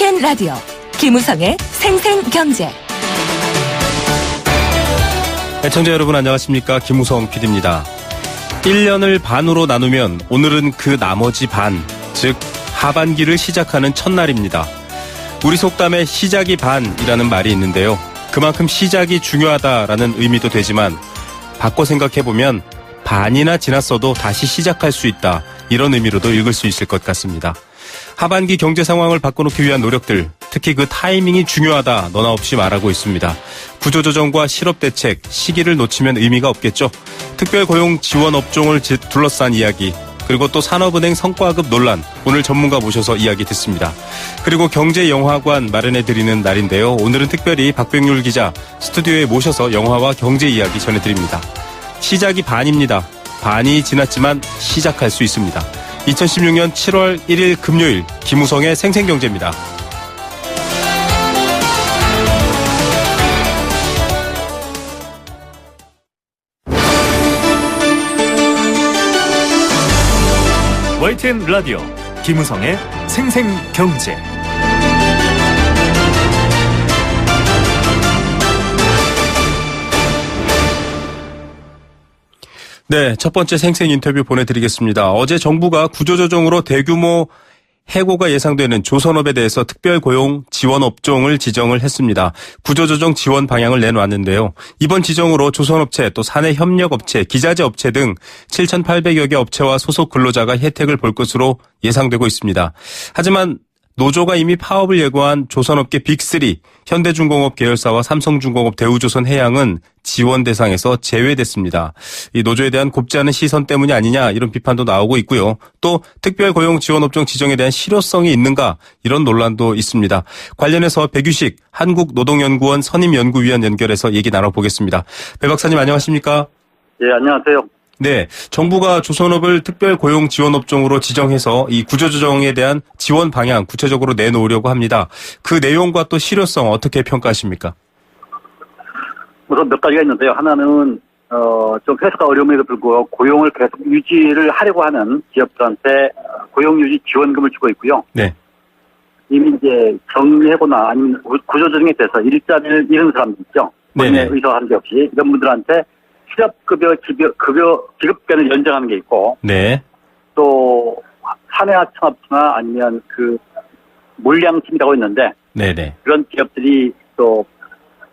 YTN 라디오 김우성의 생생경제. 애청자 여러분 안녕하십니까. 김우성 PD입니다. 1년을 반으로 나누면 오늘은 그 나머지 반, 즉 하반기를 시작하는 첫날입니다. 우리 속담에 시작이 반이라는 말이 있는데요. 그만큼 시작이 중요하다라는 의미도 되지만 바꿔 생각해보면 반이나 지났어도 다시 시작할 수 있다, 이런 의미로도 읽을 수 있을 것 같습니다. 하반기 경제 상황을 바꿔놓기 위한 노력들, 특히 그 타이밍이 중요하다 너나 없이 말하고 있습니다. 구조조정과 실업대책, 시기를 놓치면 의미가 없겠죠. 특별고용 지원 업종을 둘러싼 이야기, 그리고 또 산업은행 성과급 논란, 오늘 전문가 모셔서 이야기 듣습니다. 그리고 경제영화관 마련해드리는 날인데요. 오늘은 특별히 박병률 기자 스튜디오에 모셔서 영화와 경제 이야기 전해드립니다. 시작이 반입니다. 반이 지났지만 시작할 수 있습니다. 2016년 7월 1일 금요일 김우성의 생생경제입니다. YTN 라디오 김우성의 생생경제. 네, 첫 번째 생생 인터뷰 보내드리겠습니다. 어제 정부가 구조조정으로 대규모 해고가 예상되는 조선업에 대해서 특별고용 지원 업종을 지정을 했습니다. 구조조정 지원 방향을 내놓았는데요. 이번 지정으로 조선업체, 또 사내협력업체, 기자재 업체 등 7,800여 개 업체와 소속 근로자가 혜택을 볼 것으로 예상되고 있습니다. 하지만 노조가 이미 파업을 예고한 조선업계 빅3, 현대중공업 계열사와 삼성중공업, 대우조선해양은 지원 대상에서 제외됐습니다. 이 노조에 대한 곱지 않은 시선 때문이 아니냐, 이런 비판도 나오고 있고요. 또 특별고용 지원업종 지정에 대한 실효성이 있는가, 이런 논란도 있습니다. 관련해서 백유식 한국노동연구원 선임연구위원 연결해서 얘기 나눠보겠습니다. 배 박사님 안녕하십니까? 예, 안녕하세요. 네, 정부가 조선업을 특별고용 지원업종으로 지정해서 이 구조조정에 대한 지원 방향 구체적으로 내놓으려고 합니다. 그 내용과 또 실효성 어떻게 평가하십니까? 우선 몇 가지가 있는데요. 하나는 좀 회사가 어려움에도 불구하고 고용을 계속 유지를 하려고 하는 기업들한테 고용 유지 지원금을 주고 있고요. 네. 이미 이제 정리하거나 아니면 구조조정에 대해서 일자리를 잃은 사람들 있죠. 본인의 의사한 게 없이 이런 분들한테 실업급여 지급권을 연장하는 게 있고, 네. 또 사내하청업체나 아니면 그 물량팀이라고 있는데, 네네. 그런 기업들이 또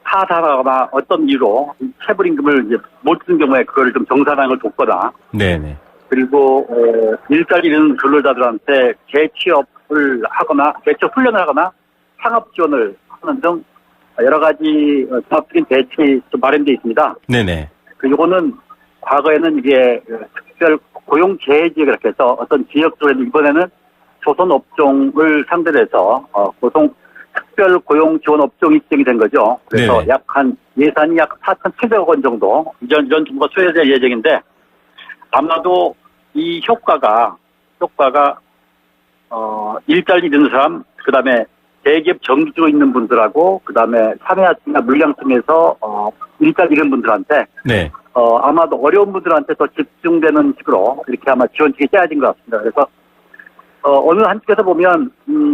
파산하거나 어떤 이유로 체불임금을 이제 못 주는 경우에 그걸 좀 정산하는 걸 돕거나, 네네. 그리고 일자리 잃은 근로자들한테 재취업을 하거나 재취업 훈련을 하거나 창업 지원을 하는 등 여러 가지 종합적인 대책이 좀 마련되어 있습니다. 네네. 요거는 과거에는 이게 특별 고용 재해 지역이라고 해서 어떤 지역들에는 이번에는 조선 업종을 상대로 해서 특별 고용 지원 업종이 지정이 된 거죠. 그래서 네네. 약 한 예산이 약 4,700억 원 정도 이전 정부가 소요될 예정인데, 아마도 이 효과가 일자리 잃는 사람, 그다음에 대기업 정규직으로 있는 분들하고 그다음에 사내하청이나 물량층에서 일자리 잃은 분들한테 네. 아마도 어려운 분들한테 더 집중되는 식으로 이렇게 아마 지원책이 짜여진 것 같습니다. 그래서 어느 한쪽에서 보면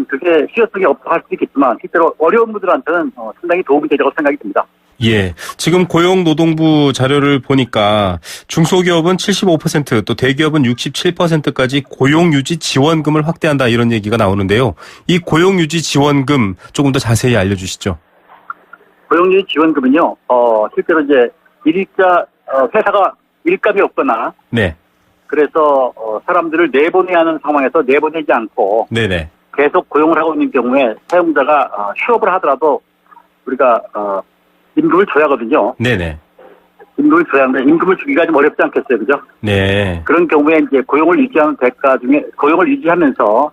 그게 실효성이 없다 할 수도 있겠지만 실제로 어려운 분들한테는 상당히 도움이 되리라고 생각이 듭니다. 예. 지금 고용노동부 자료를 보니까 중소기업은 75%, 또 대기업은 67%까지 고용유지 지원금을 확대한다, 이런 얘기가 나오는데요. 이 고용유지 지원금 조금 더 자세히 알려주시죠. 고용유지 지원금은요, 실제로 이제 일자 회사가 일감이 없거나, 네, 그래서 사람들을 내보내야 하는 상황에서 내보내지 않고, 네네, 계속 고용을 하고 있는 경우에 사용자가 휴업을 하더라도 우리가 임금을 줘야 하거든요. 네네. 임금을 줘야 하는데 임금을 주기가 좀 어렵지 않겠어요, 그죠? 네. 그런 경우에 이제 고용을 유지하는 대가 중에 고용을 유지하면서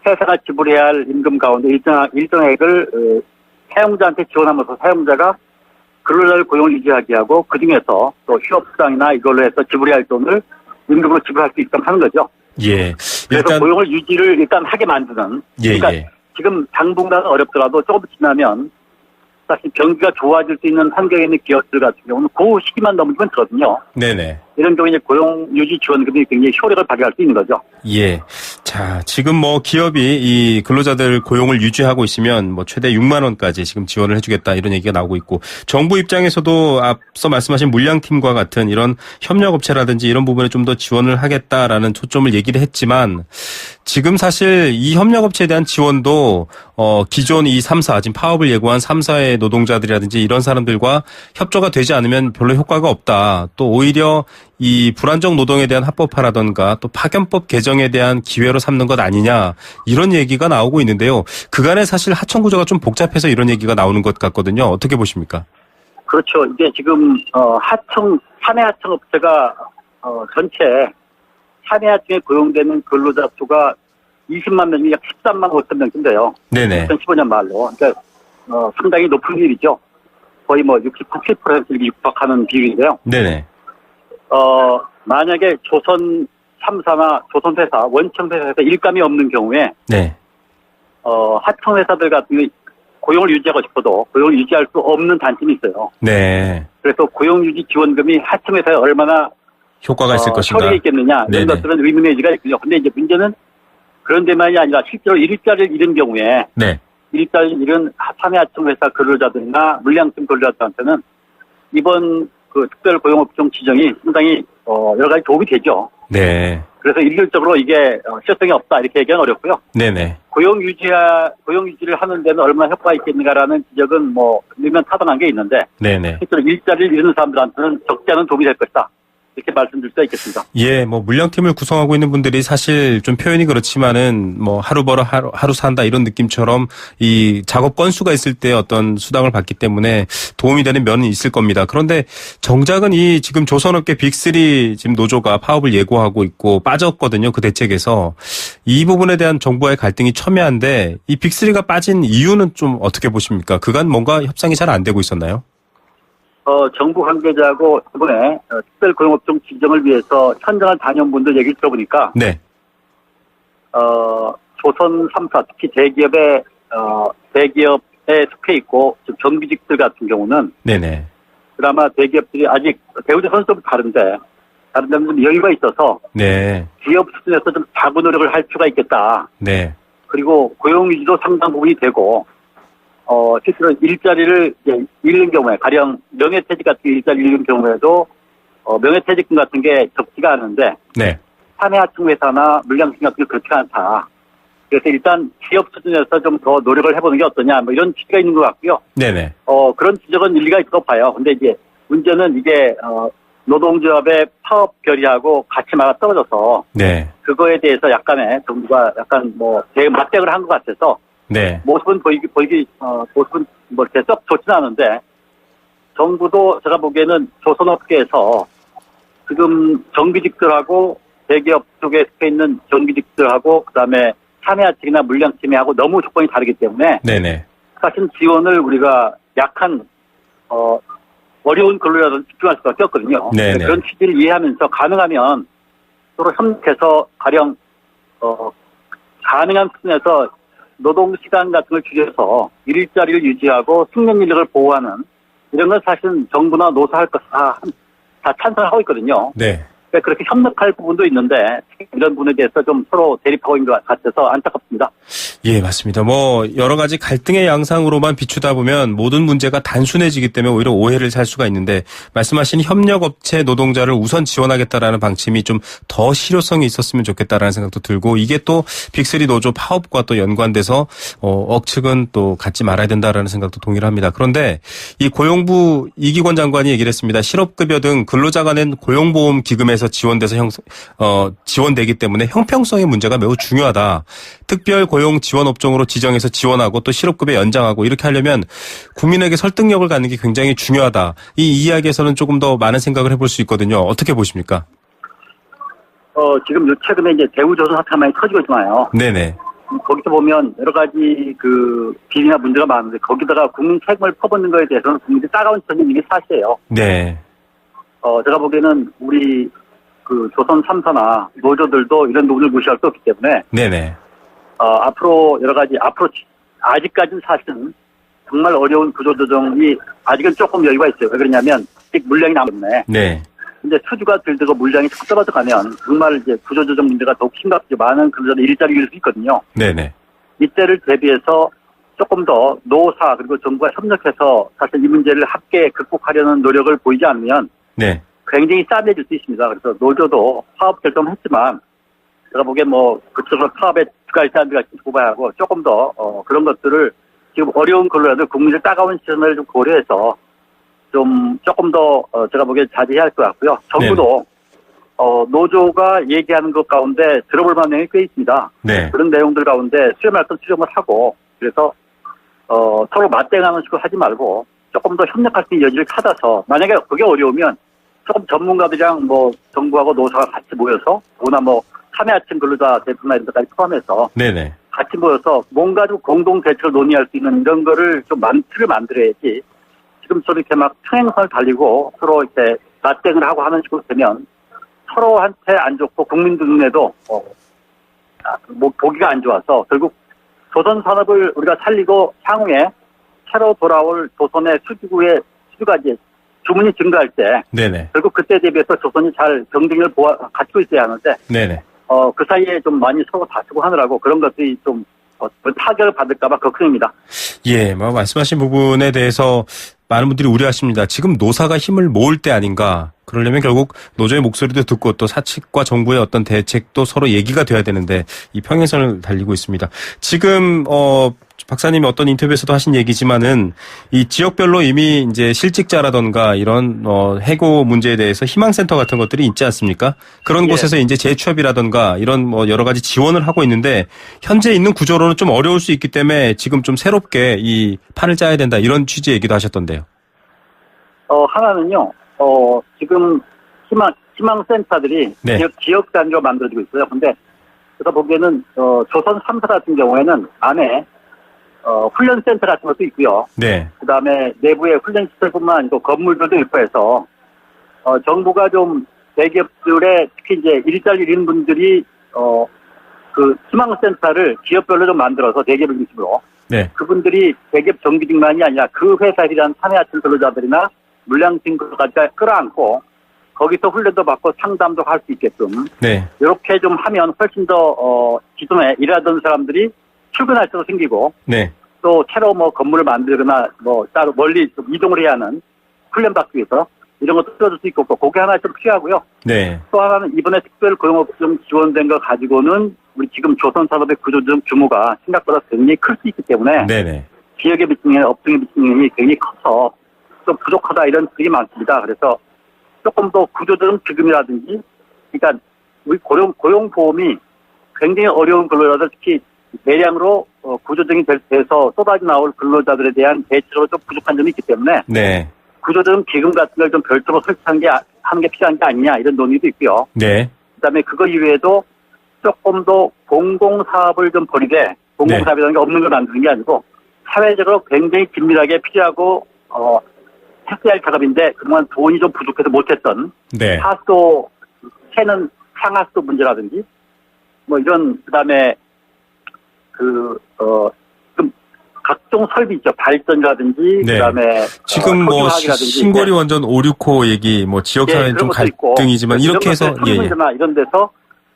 회사가 지불해야 할 임금 가운데 일정액을 사용자한테 지원하면서 사용자가 근로자를 고용을 유지하게 하고 그 중에서 또 휴업수당이나 이걸로 해서 지불해야 할 돈을 임금으로 지불할 수 있도록 하는 거죠. 예. 그래서 고용을 유지를 일단 하게 만드는. 예. 그러니까 지금 당분간은 어렵더라도 조금 지나면 사실 경기가 좋아질 수 있는 환경에 있는 기업들 같은 경우는 그 시기만 넘으면 되거든요. 네네. 이런 경우에 고용 유지 지원금이 굉장히 효력을 발휘할 수 있는 거죠. 예. 자, 지금 뭐 기업이 이 근로자들 고용을 유지하고 있으면 뭐 최대 6만 원까지 지금 지원을 해주겠다 이런 얘기가 나오고 있고 정부 입장에서도 앞서 말씀하신 물량팀과 같은 이런 협력업체라든지 이런 부분에 좀 더 지원을 하겠다라는 초점을 얘기를 했지만 지금 사실 이 협력업체에 대한 지원도 기존 이 3사 지금 파업을 예고한 3사의 노동자들이라든지 이런 사람들과 협조가 되지 않으면 별로 효과가 없다. 또 오히려 이 불안정 노동에 대한 합법화라든가 또 파견법 개정에 대한 기회로 삼는 것 아니냐 이런 얘기가 나오고 있는데요. 그간에 사실 하청 구조가 좀 복잡해서 이런 얘기가 나오는 것 같거든요. 어떻게 보십니까? 그렇죠. 이게 지금 사내 하청업체가 전체 사내 하청에 고용되는 근로자 수가 20만 명이 약 13만 5천 명인데요. 네네. 2015년 말로. 그러니까 상당히 높은 비율이죠. 거의 뭐 67%를 육박하는 비율인데요. 네네. 만약에 조선 3사나 조선회사, 원청회사에서 일감이 없는 경우에, 네. 하청회사들 같은 경우 고용을 유지하고 싶어도 고용을 유지할 수 없는 단점이 있어요. 네. 그래서 고용유지 지원금이 하청회사에 얼마나 효과가 있을 것인가. 효력이 있겠느냐, 이런 것들은 의문의 여지가 있군요. 근데 이제 문제는 그런 데만이 아니라 실제로 일자리를 잃은 경우에, 네. 일자리를 잃은 사내 하청회사 근로자들이나 물량팀 근로자들한테는 이번 그 특별 고용업종 지정이 상당히 여러 가지 도움이 되죠. 네. 그래서 일률적으로 이게 실효성이 없다 이렇게 얘기는 어렵고요. 네네. 고용 유지를 하는 데는 얼마나 효과가 있겠는가라는 지적은 뭐 일면 타당한 게 있는데, 네네. 실제로 일자리를 잃는 사람들한테는 적지 않은 도움이 될 것이다. 이렇게 말씀드릴 수가 있겠습니다. 예, 뭐 물량팀을 구성하고 있는 분들이 사실 좀 표현이 그렇지만은 뭐 하루 벌어 하루 산다 이런 느낌처럼 이 작업 건수가 있을 때 어떤 수당을 받기 때문에 도움이 되는 면은 있을 겁니다. 그런데 정작은 이 지금 조선업계 빅3 지금 노조가 파업을 예고하고 있고 빠졌거든요. 그 대책에서 이 부분에 대한 정부와의 갈등이 첨예한데 이 빅3가 빠진 이유는 좀 어떻게 보십니까? 그간 뭔가 협상이 잘 안 되고 있었나요? 정부 관계자하고 이번에 특별 고용업종 지정을 위해서 현장을 다녀온 분들 얘기를 들어보니까, 네. 조선 3사, 특히 대기업에 속해 있고, 즉 정규직들 같은 경우는, 네네. 그나마 대기업들이 아직 배우자 선수도 다른데 좀 여유가 있어서, 네. 기업 수준에서 좀 자구 노력을 할 필요가 있겠다. 네. 그리고 고용 유지도 상당 부분이 되고, 실제로 일자리를 잃는 경우에, 가령 명예퇴직 같은 일자리를 잃는 경우에도, 명예퇴직금 같은 게 적지가 않은데, 네. 사내 하청회사나 물량팀 같은 게 그렇지 않다. 그래서 일단 기업 수준에서 좀 더 노력을 해보는 게 어떠냐, 뭐 이런 취지가 있는 것 같고요. 네네. 그런 지적은 일리가 있다고 봐요. 근데 이제 문제는 이게, 노동조합의 파업 결의하고 같이 맞아떨어져서, 네. 그거에 대해서 약간의 정부가 약간 맞대응을 한 것 같아서, 네. 모습은 모습은 뭐 이렇게 썩 좋지는 않은데, 정부도 제가 보기에는 조선업계에서 지금 정규직들하고 대기업 쪽에 속해 있는 정규직들하고 그다음에 사내하청이나 물량팀하고 너무 조건이 다르기 때문에, 네네. 사실 지원을 우리가 약한 어려운 근로자들은 집중할 수밖에 없거든요. 네네. 그런 취지를 이해하면서 가능하면 서로 협력해서 가령 가능한 수준에서 노동시간 같은 걸 줄여서 일자리를 유지하고 숙련 인력을 보호하는 이런 건 사실 정부나 노사 할 것 다 찬성하고 있거든요. 네. 그러니까 그렇게 협력할 부분도 있는데 이런 부분에 대해서 좀 서로 대립하고 있는 것 같아서 안타깝습니다. 예, 맞습니다. 뭐 여러 가지 갈등의 양상으로만 비추다 보면 모든 문제가 단순해지기 때문에 오히려 오해를 살 수가 있는데 말씀하신 협력업체 노동자를 우선 지원하겠다라는 방침이 좀 더 실효성이 있었으면 좋겠다라는 생각도 들고 이게 또 빅3 노조 파업과 또 연관돼서 억측은 또 갖지 말아야 된다라는 생각도 동의를 합니다. 그런데 이 고용부 이기권 장관이 얘기를 했습니다. 실업급여 등 근로자가 낸 고용보험 기금에서 지원돼서 지원되기 때문에 형평성의 문제가 매우 중요하다. 특별 고용 지원 업종으로 지정해서 지원하고 또 실업급여 연장하고 이렇게 하려면 국민에게 설득력을 갖는 게 굉장히 중요하다. 이 이야기에서는 조금 더 많은 생각을 해볼 수 있거든요. 어떻게 보십니까? 지금 최근에 이제 대우조선 사태가 많이 터지고 있잖아요. 네네. 거기서 보면 여러 가지 비리나 문제가 많은데 거기다가 국민 책임을 퍼붓는 거에 대해서는 국민들이 따가운 처지는 이게 사실이에요. 네. 제가 보기에는 우리 조선 3사나 노조들도 이런 부분을 무시할 수 없기 때문에. 네네. 앞으로 아직까지는 사실은 정말 어려운 구조조정이 아직은 조금 여유가 있어요. 왜 그러냐면 아직 물량이 남았네. 네. 근데 수주가 들고 물량이 자꾸 떨어져가면 정말 이제 구조조정 문제가 더욱 심각하게 많은 근로자들 일자리를 잃을 수 있거든요. 네네. 이때를 대비해서 조금 더 노사 그리고 정부가 협력해서 사실 이 문제를 함께 극복하려는 노력을 보이지 않으면 네. 굉장히 싸매질 수 있습니다. 그래서 노조도 파업 결정을 했지만 제가 보기엔 뭐 그쪽으로 파업에 주가의 사람들이 같이 뽑아야 하고 조금 더 그런 것들을 지금 어려운 근로자들 국민들 따가운 시선을 좀 고려해서 좀 조금 더 제가 보기엔 자제해야 할 것 같고요. 정부도 노조가 얘기하는 것 가운데 들어볼 만한 내용이 꽤 있습니다. 네. 그런 내용들 가운데 수렴할 건 수렴을 하고 그래서 서로 맞대응하는 식으로 하지 말고 조금 더 협력할 수 있는 여지를 찾아서 만약에 그게 어려우면 조금 전문가들이랑 뭐 정부하고 노사가 같이 모여서 보나 뭐 사내하층 근로자 대표나 이런 데까지 포함해서 네네. 같이 모여서 뭔가 좀 공동 대책을 논의할 수 있는 이런 거를 좀 틀을 만들어야지 지금처럼 이렇게 막 평행선을 달리고 서로 이렇게 맞대응을 하고 하는 식으로 되면 서로한테 안 좋고 국민들 눈에도 뭐 보기가 안 좋아서 결국 조선 산업을 우리가 살리고 향후에 새로 돌아올 조선의 수주가 이제 주문이 증가할 때 네네. 결국 그때 대비해서 조선이 잘 경쟁력을 갖추고 있어야 하는데 네네. 그 사이에 좀 많이 서로 다투고 하느라고 그런 것들이 좀 타격을 받을까봐 걱정입니다. 예, 뭐 말씀하신 부분에 대해서 많은 분들이 우려하십니다. 지금 노사가 힘을 모을 때 아닌가. 그러려면 결국 노조의 목소리도 듣고 또 사측과 정부의 어떤 대책도 서로 얘기가 돼야 되는데 이 평행선을 달리고 있습니다. 지금 박사님이 어떤 인터뷰에서도 하신 얘기지만은 이 지역별로 이미 이제 실직자라던가 이런 해고 문제에 대해서 희망센터 같은 것들이 있지 않습니까? 그런 예. 곳에서 이제 재취업이라던가 이런 뭐 여러 가지 지원을 하고 있는데 현재 있는 구조로는 좀 어려울 수 있기 때문에 지금 좀 새롭게 이 판을 짜야 된다 이런 취지의 얘기도 하셨던데요. 하나는요. 지금 희망센터들이 네. 지역 단위로 만들어지고 있어요. 근데 제가 보기에는 조선 3사 같은 경우에는 안에 훈련센터 같은 것도 있고요. 네. 그다음에 내부에 훈련시설뿐만 아니고 건물들도 있고 해서 정부가 좀 대기업들의 특히 이제 일자리 잃은 분들이 그 희망센터를 지역별로 좀 만들어서 대기업 중심으로 네. 그분들이 대기업 정규직만이 아니라 그 회사에 대한 사내하층 근로자들이나 물량층 근로자까지 끌어안고 거기서 훈련도 받고 상담도 할 수 있게끔 네. 이렇게 좀 하면 훨씬 더 기존에 일하던 사람들이 출근할 때도 생기고 네. 또 새로 뭐 건물을 만들거나 뭐 따로 멀리 좀 이동을 해야 하는 훈련받기 위해서 이런 것도 틀어줄 수 있고 그게 하나 좀 필요하고요. 네. 또 하나는 이번에 특별 고용업종 지원된 거 가지고는 우리 지금 조선산업의 구조적 규모가 생각보다 굉장히 클 수 있기 때문에 네네. 지역에 미치는 업종에 미치는 힘이 굉장히 커서 좀 부족하다 이런 글이 많습니다. 그래서 조금 더 구조적인 기금이라든지 그러니까 우리 고용보험이 굉장히 어려운 근로자들 특히 대량으로 구조적인 돼서 쏟아져 나올 근로자들에 대한 대체로 좀 부족한 점이 있기 때문에 네. 구조적인 기금 같은 걸 좀 별도로 설치하는 게 필요한 게 아니냐 이런 논의도 있고요. 네. 그다음에 그거 이외에도 조금 더 공공사업을 좀 벌이되 공공사업이라는 게 없는 걸 만드는 게 아니고 사회적으로 굉장히 긴밀하게 필요하고 했어야 할 작업인데 그동안 돈이 좀 부족해서 못했던 네. 하수도 새는 상하수도 문제라든지 뭐 이런 그다음에 좀 각종 설비 있죠. 발전이라든지 네. 그다음에 지금 뭐 신고리 원전 5, 6호 얘기 뭐 지역 사회는 좀 갈등이지만 이렇게 해서 문제나 이런 데서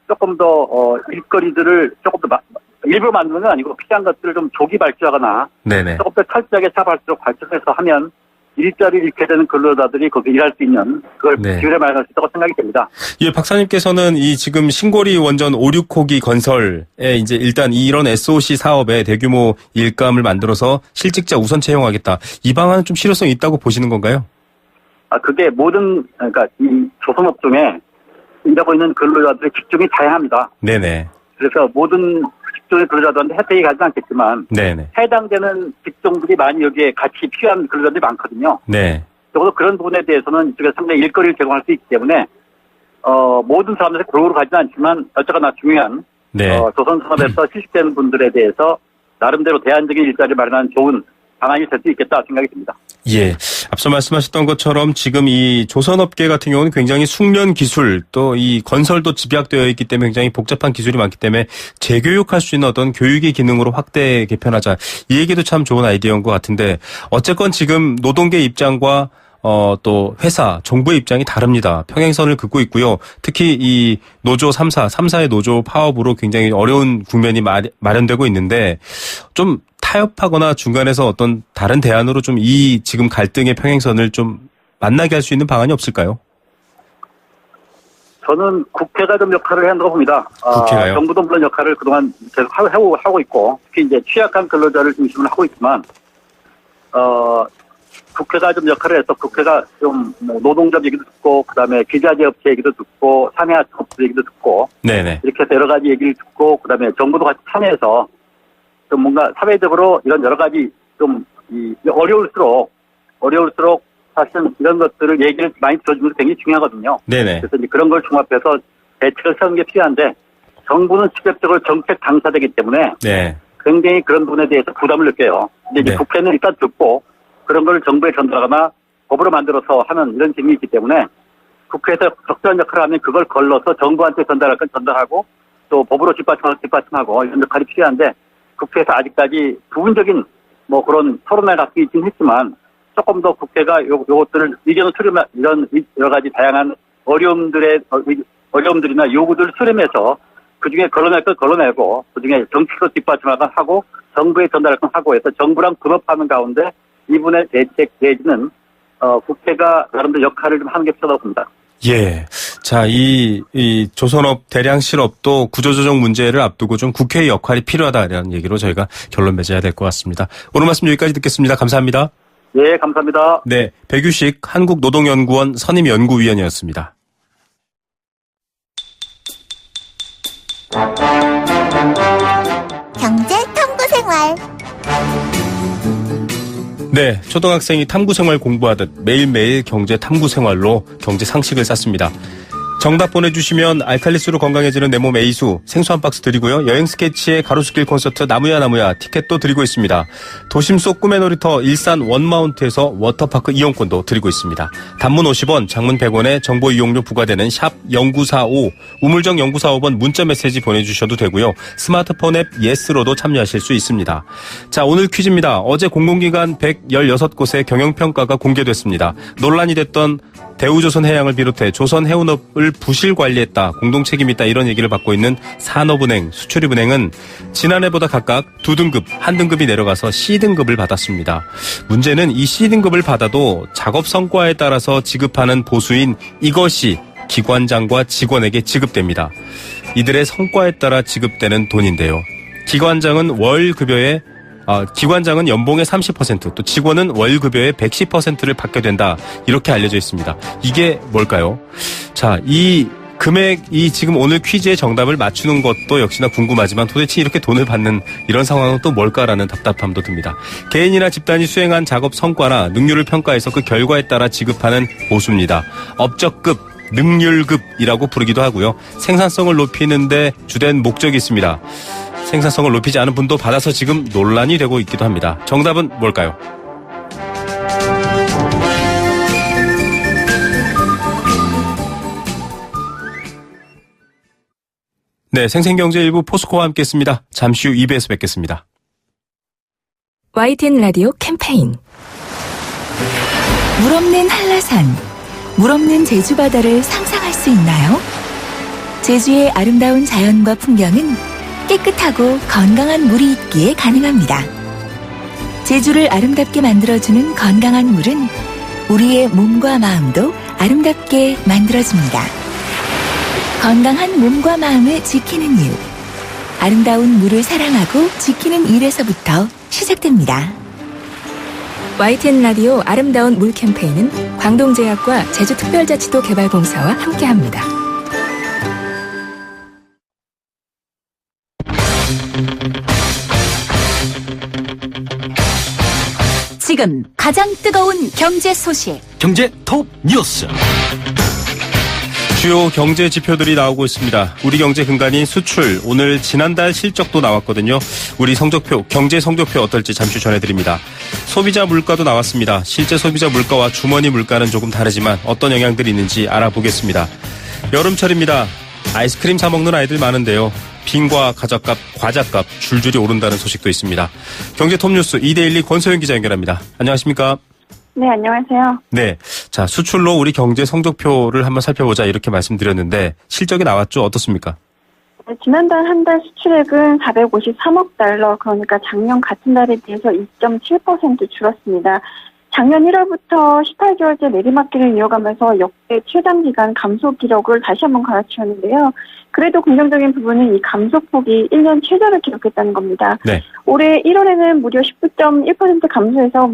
조금 더 일거리들을 조금 더 일부러 만드는 건 아니고 필요한 것들을 좀 조기 발주하거나 네네. 조금 더 철저하게 차발적으로 발전해서 하면 일자리를 잃게 되는 근로자들이 거기 일할 수 있는 그걸 기회를 마련할 수 있다고 생각이 됩니다. 예, 박사님께서는 이 지금 신고리 원전 5, 6호기 건설에 이제 일단 이런 SOC 사업에 대규모 일감을 만들어서 실직자 우선 채용하겠다. 이 방안은 좀 실효성이 있다고 보시는 건가요? 그게 그러니까 이 조선업종에 일하고 있는 근로자들의 직종이 다양합니다. 네네. 그래서 모든 직종의 근로자들한테 혜택이 가지 않겠지만 네네. 해당되는 직종들이 많이 여기에 같이 필요한 근로자들이 많거든요. 네. 적어도 그런 부분에 대해서는 이쪽에 상당히 일거리를 제공할 수 있기 때문에 모든 사람들이 골고루 가지는 않지만 어쨌거나 중요한 조선산업에서 실직되는 분들에 대해서 나름대로 대안적인 일자리를 마련하는 좋은 방안이 될 수 있겠다 생각이 듭니다. 예. 앞서 말씀하셨던 것처럼 지금 이 조선업계 같은 경우는 굉장히 숙련 기술 또 이 건설도 집약되어 있기 때문에 굉장히 복잡한 기술이 많기 때문에 재교육할 수 있는 어떤 교육의 기능으로 확대 개편하자. 이 얘기도 참 좋은 아이디어인 것 같은데 어쨌건 지금 노동계 입장과 또 회사, 정부의 입장이 다릅니다. 평행선을 긋고 있고요. 특히 이 노조 3사의 노조 파업으로 굉장히 어려운 국면이 마련되고 있는데 좀 타협하거나 중간에서 어떤 다른 대안으로 좀 이 지금 갈등의 평행선을 좀 만나게 할 수 있는 방안이 없을까요? 저는 국회가 좀 역할을 해야 한다고 봅니다. 국회가요? 정부도 물론 역할을 그동안 계속 하고 있고, 특히 이제 취약한 근로자를 중심으로 하고 있지만, 국회가 좀 역할을 해서 국회가 좀 노동자 얘기도 듣고, 그 다음에 기자재업체 얘기도 듣고, 사내화업체 얘기도 듣고, 네네. 이렇게 해서 여러 가지 얘기를 듣고, 그 다음에 정부도 같이 참여해서 좀 뭔가 사회적으로 이런 여러 가지 좀 어려울수록 사실은 이런 것들을 얘기를 많이 들어주는 게 굉장히 중요하거든요. 네네. 그래서 이제 그런 걸 종합해서 대책을 세우는 게 필요한데 정부는 직접적으로 정책 당사자이기 때문에 네. 굉장히 그런 부분에 대해서 부담을 느껴요. 근데 이제 네. 국회는 일단 듣고 그런 걸 정부에 전달하거나 법으로 만들어서 하는 이런 책임이 있기 때문에 국회에서 적절한 역할을 하면 그걸 걸러서 정부한테 전달할 건 전달하고 또 법으로 뒷받침하고 이런 역할이 필요한데 국회에서 아직까지 부분적인 뭐 그런 토론을 갖고 있긴 했지만 조금 더 국회가 요것들을 의견을 수렴, 이런 여러 가지 다양한 어려움들이나 요구들을 수렴해서 그 중에 걸러낼 걸 걸러내고 그 중에 정치로 뒷받침하고 정부에 전달할 건 하고 해서 정부랑 분업하는 가운데 이분의 대책 내지는 국회가 나름대로 역할을 좀 하는 게 필요하다고 봅니다. 예. 자, 이 조선업 대량 실업도 구조조정 문제를 앞두고 좀 국회의 역할이 필요하다라는 얘기로 저희가 결론 맺어야 될 것 같습니다. 오늘 말씀 여기까지 듣겠습니다. 감사합니다. 네, 감사합니다. 네, 백유식 한국노동연구원 선임연구위원이었습니다. 경제 탐구생활. 네, 초등학생이 탐구생활 공부하듯 매일매일 경제 탐구생활로 경제 상식을 쌓습니다. 정답 보내주시면 알칼리수로 건강해지는 내 몸 A수 생수 한 박스 드리고요. 여행 스케치의 가로수길 콘서트 나무야 티켓도 드리고 있습니다. 도심 속 꿈의 놀이터 일산 원마운트에서 워터파크 이용권도 드리고 있습니다. 단문 50원, 장문 100원에 정보 이용료 부과되는 샵 0945, 우물정 0945번 문자 메시지 보내주셔도 되고요. 스마트폰 앱 예스로도 참여하실 수 있습니다. 자, 오늘 퀴즈입니다. 어제 공공기관 116곳의 경영평가가 공개됐습니다. 논란이 됐던 대우조선해양을 비롯해 조선해운업을 부실 관리했다, 공동책임 있다 이런 얘기를 받고 있는 산업은행, 수출입은행은 지난해보다 각각 2등급, 1등급이 내려가서 C등급을 받았습니다. 문제는 이 C등급을 받아도 작업 성과에 따라서 지급하는 보수인 이것이 기관장과 직원에게 지급됩니다. 이들의 성과에 따라 지급되는 돈인데요. 기관장은 기관장은 연봉의 30%, 또 직원은 월급여의 110%를 받게 된다. 이렇게 알려져 있습니다. 이게 뭘까요? 자, 이 지금 오늘 퀴즈의 정답을 맞추는 것도 역시나 궁금하지만 도대체 이렇게 돈을 받는 이런 상황은 또 뭘까라는 답답함도 듭니다. 개인이나 집단이 수행한 작업 성과나 능률을 평가해서 그 결과에 따라 지급하는 보수입니다. 업적급, 능률급이라고 부르기도 하고요. 생산성을 높이는 데 주된 목적이 있습니다. 생산성을 높이지 않은 분도 받아서 지금 논란이 되고 있기도 합니다. 정답은 뭘까요? 네, 생생경제 일부 포스코와 함께했습니다. 잠시 후 2부에서 뵙겠습니다. YTN 라디오 캠페인 물 없는 한라산, 물 없는 제주 바다를 상상할 수 있나요? 제주의 아름다운 자연과 풍경은 깨끗하고 건강한 물이 있기에 가능합니다. 제주를 아름답게 만들어주는 건강한 물은 우리의 몸과 마음도 아름답게 만들어줍니다. 건강한 몸과 마음을 지키는 일, 아름다운 물을 사랑하고 지키는 일에서부터 시작됩니다. YTN 라디오 아름다운 물 캠페인은 광동제약과 제주특별자치도 개발공사와 함께합니다. 지금 가장 뜨거운 경제 소식. 경제 톱 뉴스. 주요 경제 지표들이 나오고 있습니다. 우리 경제 근간인 수출, 오늘 지난달 실적도 나왔거든요. 우리 성적표, 경제 성적표 어떨지 잠시 전해드립니다. 소비자 물가도 나왔습니다. 실제 소비자 물가와 주머니 물가는 조금 다르지만 어떤 영향들이 있는지 알아보겠습니다. 여름철입니다. 아이스크림 사 먹는 아이들 많은데요. 빙과 과자값 줄줄이 오른다는 소식도 있습니다. 경제 톱뉴스 이데일리 권소영 기자 연결합니다. 안녕하십니까? 네, 안녕하세요. 네. 자, 수출로 우리 경제 성적표를 한번 살펴보자 이렇게 말씀드렸는데 실적이 나왔죠? 어떻습니까? 네, 지난달 한 달 수출액은 453억 달러, 그러니까 작년 같은 달에 비해서 2.7% 줄었습니다. 작년 1월부터 18개월째 내리막길을 이어가면서 역대 최단기간 감소 기록을 다시 한번 갈아치웠는데요. 그래도 긍정적인 부분은 이 감소폭이 1년 최저를 기록했다는 겁니다. 네. 올해 1월에는 무려 19.1% 감소해서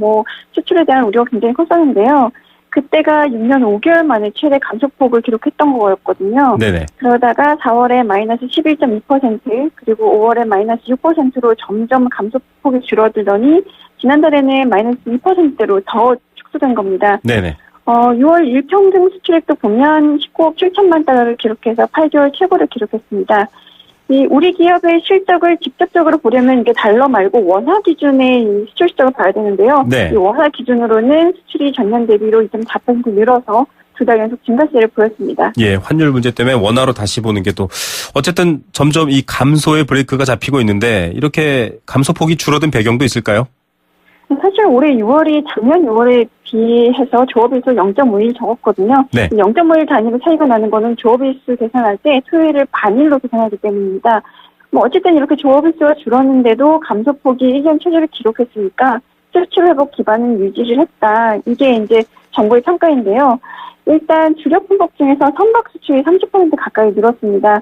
수출에 대한 우려가 굉장히 컸었는데요. 그때가 6년 5개월 만에 최대 감소폭을 기록했던 거였거든요. 네네. 그러다가 4월에 마이너스 11.2%, 그리고 5월에 마이너스 6%로 점점 감소폭이 줄어들더니 지난달에는 마이너스 2%로 더 축소된 겁니다. 네네. 6월 일평등 수출액도 보면 19억 7천만 달러를 기록해서 8개월 최고를 기록했습니다. 우리 기업의 실적을 직접적으로 보려면 이게 달러 말고 원화 기준의 이 수출 실적을 봐야 되는데요. 네. 이 원화 기준으로는 수출이 전년 대비로 2.4% 늘어서 2달 연속 증가세를 보였습니다. 예, 환율 문제 때문에 원화로 다시 보는 게 또 어쨌든 점점 이 감소의 브레이크가 잡히고 있는데 이렇게 감소폭이 줄어든 배경도 있을까요? 사실 올해 6월이 작년 6월에 비해서 조업일수 0.5일 적었거든요. 네. 0.5일 단위로 차이가 나는 거는 조업일수 계산할 때 토요일을 반일로 계산하기 때문입니다. 어쨌든 이렇게 조업일수가 줄었는데도 감소폭이 1년 최저를 기록했으니까 수출 회복 기반은 유지를 했다. 이게 이제 정부의 평가인데요. 일단 주력 품목 중에서 선박 수출이 30% 가까이 늘었습니다.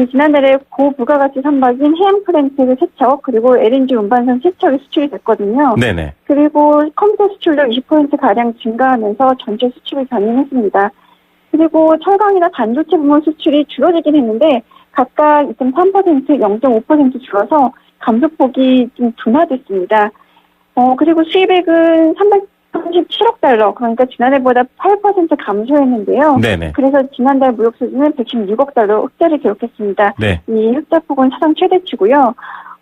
지난달에 고부가가치 선박인 해양 플랜트 세척 그리고 LNG 운반선 세척이 수출이 됐거든요. 네네. 그리고 컴퓨터 수출도 20%가량 증가하면서 전체 수출을 견인했습니다. 그리고 철강이나 반도체 부문 수출이 줄어들긴 했는데 각각 2.3%, 0.5% 줄어서 감소폭이 좀 둔화됐습니다. 그리고 수입액은 337억 달러, 그러니까 지난해보다 8% 감소했는데요. 네네. 그래서 지난달 무역 수준은 116억 달러 흑자를 기록했습니다. 네. 이 흑자폭은 사상 최대치고요.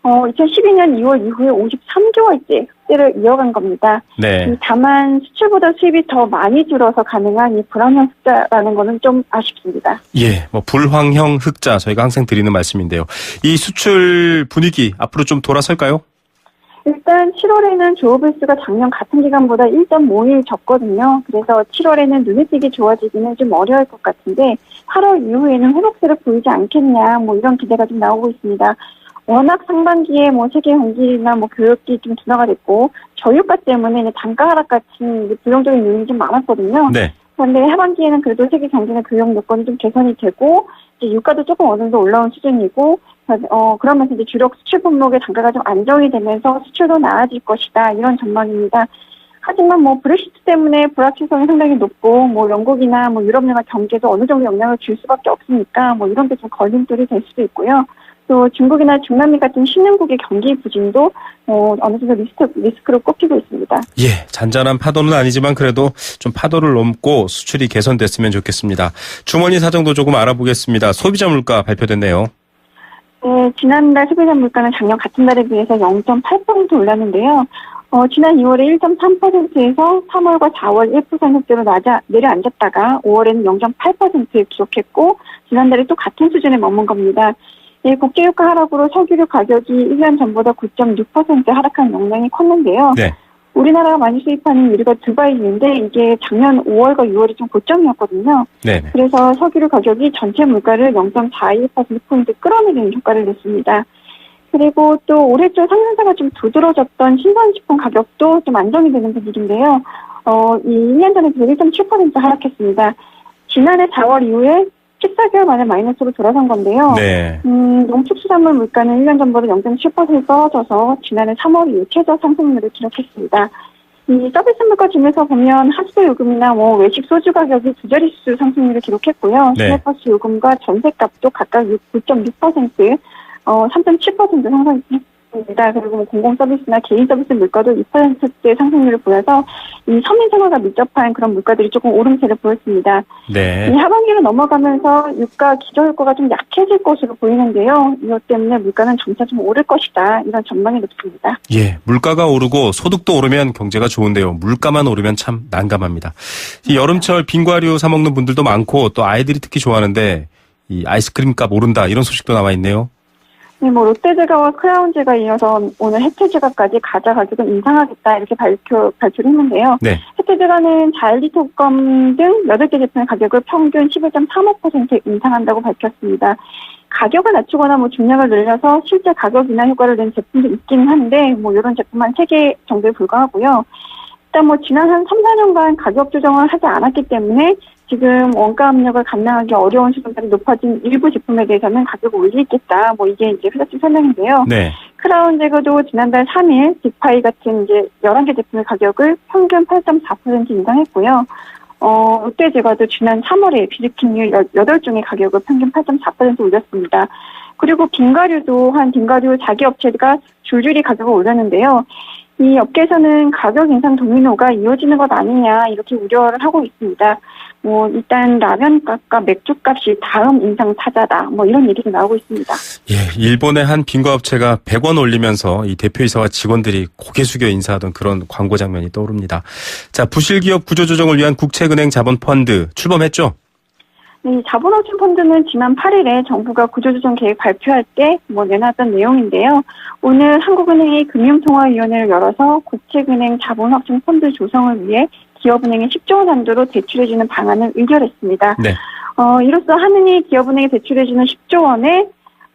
2012년 2월 이후에 53개월째 흑자를 이어간 겁니다. 네. 다만 수출보다 수입이 더 많이 줄어서 가능한 이 불황형 흑자라는 거는 좀 아쉽습니다. 예, 불황형 흑자 저희가 항상 드리는 말씀인데요. 이 수출 분위기 앞으로 좀 돌아설까요? 일단 7월에는 조업일수가 작년 같은 기간보다 1.5일 적거든요. 그래서 7월에는 눈에 띄게 좋아지기는 좀 어려울 것 같은데 8월 이후에는 회복세를 보이지 않겠냐 이런 기대가 좀 나오고 있습니다. 워낙 상반기에 세계 경기나 교역이 좀 둔화가 됐고 저유가 때문에 단가 하락 같은 부정적인 요인이 좀 많았거든요. 네. 그런데 하반기에는 그래도 세계 경제나 교역 여건이 좀 개선이 되고 이제 유가도 조금 어느 정도 올라온 수준이고 그러면서 이제 주력 수출 품목의 단가가 좀 안정이 되면서 수출도 나아질 것이다 이런 전망입니다. 하지만 브렉시트 때문에 불확실성이 상당히 높고 영국이나 유럽연합 경제도 어느 정도 영향을 줄 수밖에 없으니까 이런 게 좀 걸림돌이 될 수도 있고요. 또 중국이나 중남미 같은 신흥국의 경기 부진도 어느 정도 리스크로 꼽히고 있습니다. 예, 잔잔한 파도는 아니지만 그래도 좀 파도를 넘고 수출이 개선됐으면 좋겠습니다. 주머니 사정도 조금 알아보겠습니다. 소비자 물가 발표됐네요. 네, 지난달 소비자 물가는 작년 같은 달에 비해서 0.8% 올랐는데요. 지난 2월에 1.3%에서 3월과 4월 1%대로 내려앉았다가 5월에는 0.8% 기록했고 지난달에 또 같은 수준에 머문 겁니다. 예, 국제유가 하락으로 석유류 가격이 1년 전보다 9.6% 하락한 영향이 컸는데요. 네. 우리나라가 많이 수입하는 유류가 두바이유인데 이게 작년 5월과 6월이 좀 고점이었거든요. 네. 그래서 석유류 가격이 전체 물가를 0.41%포인트 끌어내리는 효과를 냈습니다. 그리고 또 올해 초 상승세가 좀 두드러졌던 신선식품 가격도 좀 안정이 되는 분위기인데요. 이 1년 전에 비해 1.7% 하락했습니다. 지난해 4월 이후에 14개월 만에 마이너스로 돌아선 건데요. 네. 농축수산물 물가는 1년 전보다 0.7% 떨어져서 지난해 3월 이후 최저 상승률을 기록했습니다. 이 서비스 물가 중에서 보면 하수도 요금이나 외식 소주 가격이 두 자릿수 상승률을 기록했고요. 네. 시내버스 요금과 전세값도 각각 9.6%, 3.7% 상승했습니다. 그리고 공공 서비스나 개인 서비스 물가도 2%대 상승률을 보여서 이 서민 생활과 밀접한 그런 물가들이 조금 오름세를 보였습니다. 네. 이 하반기로 넘어가면서 유가 기저 효과가 좀 약해질 것으로 보이는데요. 이것 때문에 물가는 점차 좀 오를 것이다. 이런 전망이 높습니다. 예, 물가가 오르고 소득도 오르면 경제가 좋은데요. 물가만 오르면 참 난감합니다. 이 여름철 빙과류 사 먹는 분들도 많고 또 아이들이 특히 좋아하는데 이 아이스크림 값 오른다 이런 소식도 나와 있네요. 네, 롯데제과와 크라운제가 이어서 오늘 혜태제과까지 과자 가격을 인상하겠다 이렇게 발표를 했는데요. 네. 혜태제과는 자일리톡검 등 8개 제품의 가격을 평균 11.35% 인상한다고 밝혔습니다. 가격을 낮추거나 중량을 늘려서 실제 가격이나 효과를 낸 제품도 있긴 한데 이런 제품 한 3개 정도에 불과하고요. 일단 지난 한 3, 4년간 가격 조정을 하지 않았기 때문에 지금 원가 압력을 감당하기 어려운 수준까지 높아진 일부 제품에 대해서는 가격을 올리겠다. 이게 이제 회사 측 설명인데요. 네. 크라운 제거도 지난달 3일 빅파이 같은 이제 11개 제품의 가격을 평균 8.4% 인상했고요. 롯데 제과도 지난 3월에 비스킷류 8종의 가격을 평균 8.4% 올렸습니다. 그리고 빙가류도 한 빙가류 자기 업체가 줄줄이 가격을 올렸는데요. 이 업계에서는 가격 인상 도미노가 이어지는 것 아니냐 이렇게 우려를 하고 있습니다. 일단 라면 값과 맥주 값이 다음 인상 타자다. 이런 얘기도 나오고 있습니다. 예, 일본의 한 빙과업체가 100원 올리면서 이 대표이사와 직원들이 고개 숙여 인사하던 그런 광고 장면이 떠오릅니다. 자, 부실기업 구조조정을 위한 국책은행 자본펀드 출범했죠? 네, 자본업종 펀드는 지난 8일에 정부가 구조조정 계획 발표할 때 내놨던 내용인데요. 오늘 한국은행이 금융통화위원회를 열어서 국책은행 자본업종 펀드 조성을 위해 기업은행에 10조 원 한도로 대출해주는 방안을 의결했습니다. 네. 이로써 한은이 기업은행에 대출해주는 10조 원에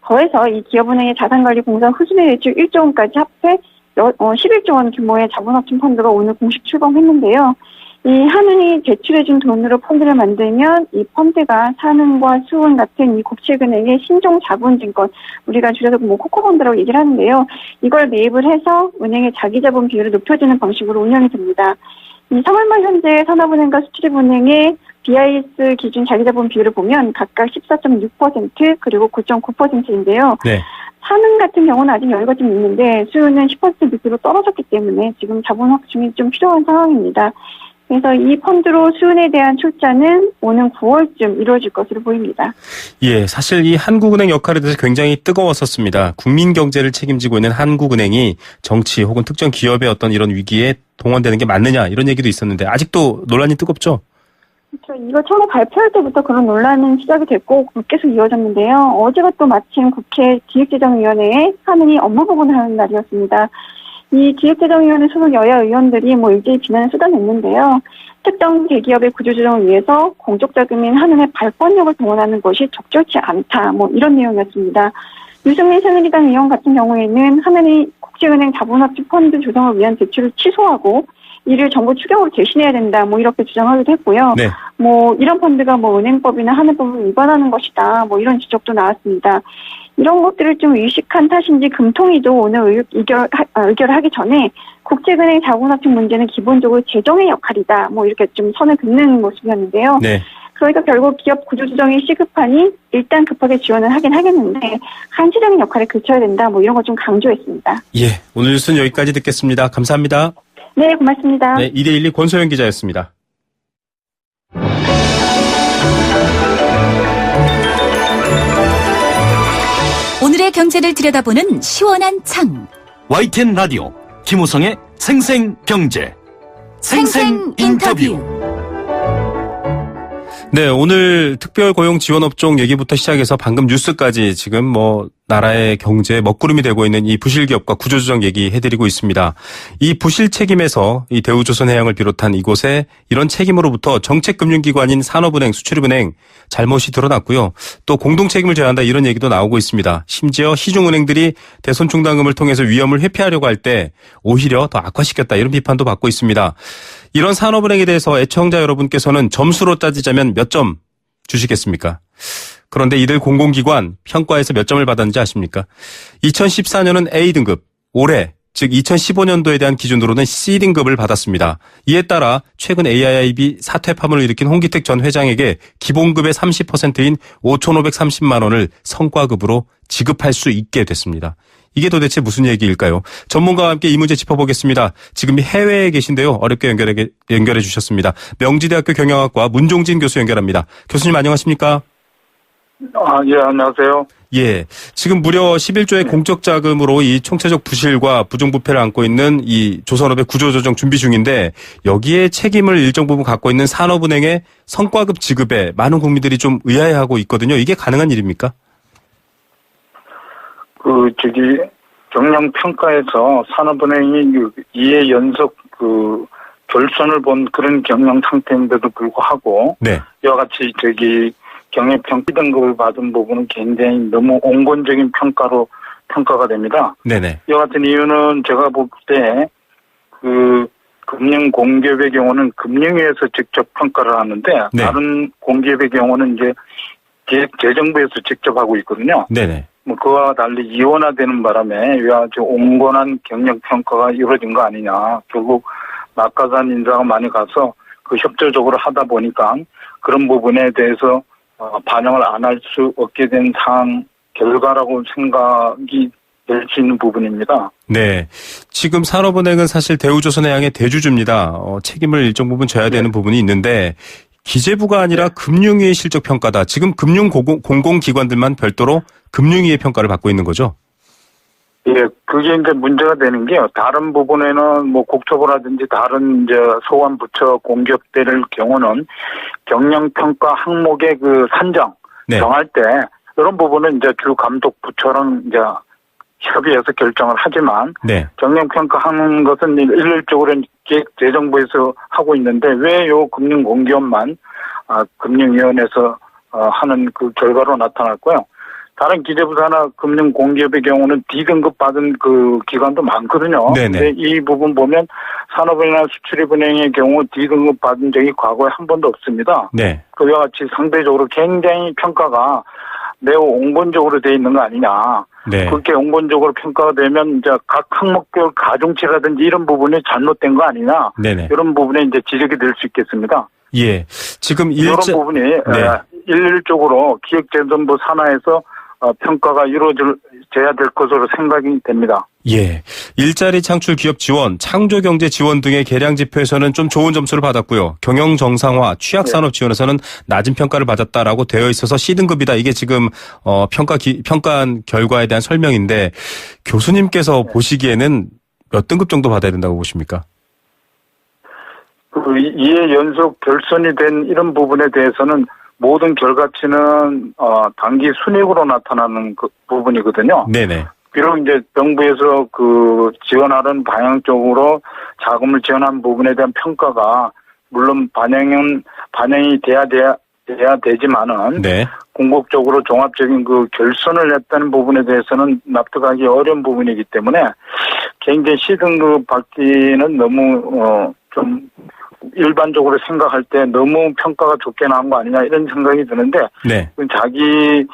더해서 이 기업은행의 자산관리공사 후순위 대출 1조 원까지 합해 11조 원 규모의 자본업종 펀드가 오늘 공식 출범했는데요. 이 한은이 대출해준 돈으로 펀드를 만들면 이 펀드가 산은과 수은 같은 이 국책은행의 신종 자본증권, 우리가 줄여서 코코펀드라고 얘기를 하는데요. 이걸 매입을 해서 은행의 자기자본 비율을 높여주는 방식으로 운영이 됩니다. 이 3월 말 현재 산업은행과 수출입은행의 BIS 기준 자기자본 비율을 보면 각각 14.6% 그리고 9.9%인데요. 네. 산은 같은 경우는 아직 여유가 좀 있는데 수은은 10% 밑으로 떨어졌기 때문에 지금 자본 확충이 좀 필요한 상황입니다. 그래서 이 펀드로 수은에 대한 출자는 오는 9월쯤 이루어질 것으로 보입니다. 예, 사실 이 한국은행 역할에 대해서 굉장히 뜨거웠었습니다. 국민 경제를 책임지고 있는 한국은행이 정치 혹은 특정 기업의 어떤 이런 위기에 동원되는 게 맞느냐 이런 얘기도 있었는데 아직도 논란이 뜨겁죠? 그렇죠. 이거 처음에 발표할 때부터 그런 논란은 시작이 됐고 계속 이어졌는데요. 어제가 또 마침 국회 기획재정위원회에 한은이 업무 보고를 하는 날이었습니다. 이 기획재정위원회 소속 여야 의원들이 일제히 비난을 쏟아냈는데요. 특정 대기업의 구조조정을 위해서 공적자금인 한은의 발권력을 동원하는 것이 적절치 않다. 이런 내용이었습니다. 유승민 새누리당 의원 같은 경우에는 한은이 국책은행 자본합치 펀드 조성을 위한 대출을 취소하고 이를 정부 추경으로 대신해야 된다. 이렇게 주장하기도 했고요. 네. 이런 펀드가 은행법이나 한은법을 위반하는 것이다. 이런 지적도 나왔습니다. 이런 것들을 좀 의식한 탓인지 금통위도 오늘 의결을 하기 전에 국책은행 자본합치 문제는 기본적으로 재정의 역할이다. 이렇게 좀 선을 긋는 모습이었는데요. 네. 그러니까 결국 기업 구조조정이 시급하니 일단 급하게 지원을 하긴 하겠는데 한시적인 역할에 그쳐야 된다. 이런 거 좀 강조했습니다. 예, 오늘 뉴스는 여기까지 듣겠습니다. 감사합니다. 네, 고맙습니다. 네, 2대1 권소영 기자였습니다. 오늘의 경제를 들여다보는 시원한 창. YTN 라디오 김우성의 생생경제 생생 인터뷰. 네, 오늘 특별 고용 지원업종 얘기부터 시작해서 방금 뉴스까지 지금 나라의 경제에 먹구름이 되고 있는 이 부실기업과 구조조정 얘기해드리고 있습니다. 이 부실 책임에서 이 대우조선해양을 비롯한 이곳에 이런 책임으로부터 정책금융기관인 산업은행, 수출입은행 잘못이 드러났고요. 또 공동 책임을 져야 한다 이런 얘기도 나오고 있습니다. 심지어 시중은행들이 대손 충당금을 통해서 위험을 회피하려고 할 때 오히려 더 악화시켰다 이런 비판도 받고 있습니다. 이런 산업은행에 대해서 애청자 여러분께서는 점수로 따지자면 몇 점 주시겠습니까? 그런데 이들 공공기관 평가에서 몇 점을 받았는지 아십니까? 2014년은 A등급, 올해 즉 2015년도에 대한 기준으로는 C등급을 받았습니다. 이에 따라 최근 AIIB 사퇴 파문을 일으킨 홍기택 전 회장에게 기본급의 30%인 5,530만 원을 성과급으로 지급할 수 있게 됐습니다. 이게 도대체 무슨 얘기일까요? 전문가와 함께 이 문제 짚어보겠습니다. 지금 해외에 계신데요. 어렵게 연결해 주셨습니다. 명지대학교 경영학과 문종진 교수 연결합니다. 교수님 안녕하십니까? 예, 안녕하세요. 예. 지금 무려 11조의 공적 자금으로 이 총체적 부실과 부정부패를 안고 있는 이 조선업의 구조조정 준비 중인데 여기에 책임을 일정 부분 갖고 있는 산업은행의 성과급 지급에 많은 국민들이 좀 의아해하고 있거든요. 이게 가능한 일입니까? 경영평가에서 산업은행이 2회 연속 결손을 본 그런 경영 상태인데도 불구하고, 네. 이와 같이 경영평가 등급을 받은 부분은 굉장히 너무 온건적인 평가로 평가가 됩니다. 네네. 이와 같은 이유는 제가 볼 때, 금융공기업의 경우는 금융위에서 직접 평가를 하는데, 네. 다른 공기업의 경우는 이제 기획재정부에서 직접 하고 있거든요. 네네. 그와 달리 이원화되는 바람에 아주 온건한 경영평가가 이루어진 거 아니냐. 결국 낙하산 인사가 많이 가서 협조적으로 하다 보니까 그런 부분에 대해서 반영을 안 할 수 없게 된 상황 결과라고 생각이 될 수 있는 부분입니다. 네. 지금 산업은행은 사실 대우조선해양의 대주주입니다. 책임을 일정 부분 져야 되는 부분이 있는데 기재부가 아니라 금융위의 실적 평가다. 지금 공공기관들만 별도로 금융위의 평가를 받고 있는 거죠? 예, 그게 이제 문제가 되는 게요. 다른 부분에는 국토부라든지 다른 소관 부처 공기업들의 경우는 경영평가 항목의 산정, 네. 정할 때 이런 부분은 주 감독 부처랑 협의해서 결정을 하지만, 네. 경영평가 하는 것은 일률적으로 기획재정부에서 하고 있는데 왜 요 금융공기업만 금융위원회에서 하는 그 결과로 나타났고요. 다른 기재부사나 금융공기업의 경우는 D등급 받은 기관도 많거든요. 네네. 근데 이 부분 보면 산업은행이나 수출입은행의 경우 D등급 받은 적이 과거에 한 번도 없습니다. 네. 그와 같이 상대적으로 굉장히 평가가 매우 온건적으로 돼 있는 거 아니냐. 네. 그렇게 온건적으로 평가가 되면 각 항목별 가중치라든지 이런 부분이 잘못된 거 아니냐. 네네. 이런 부분에 지적이 될 수 있겠습니다. 예. 지금 이런 부분이 일률적으로 기획재정부 산하에서 평가가 이루어져야 될 것으로 생각이 됩니다. 예. 일자리 창출 기업 지원, 창조 경제 지원 등의 개량 지표에서는 좀 좋은 점수를 받았고요. 경영 정상화, 취약 산업 지원에서는 낮은 평가를 받았다라고 되어 있어서 C등급이다. 이게 지금 평가한 결과에 대한 설명인데 교수님께서 보시기에는 몇 등급 정도 받아야 된다고 보십니까? 2회 연속 결손이 된 이런 부분에 대해서는 모든 결과치는 단기 순이익으로 나타나는 부분이거든요. 네네. 비록 정부에서 지원하는 방향 쪽으로 자금을 지원한 부분에 대한 평가가 물론 반영이 돼야 되지만은, 네. 궁극적으로 종합적인 결손을 냈다는 부분에 대해서는 납득하기 어려운 부분이기 때문에 굉장히 C등급 받기는 너무 좀 일반적으로 생각할 때 너무 평가가 좋게 나온 거 아니냐 이런 생각이 드는데, 네. 자기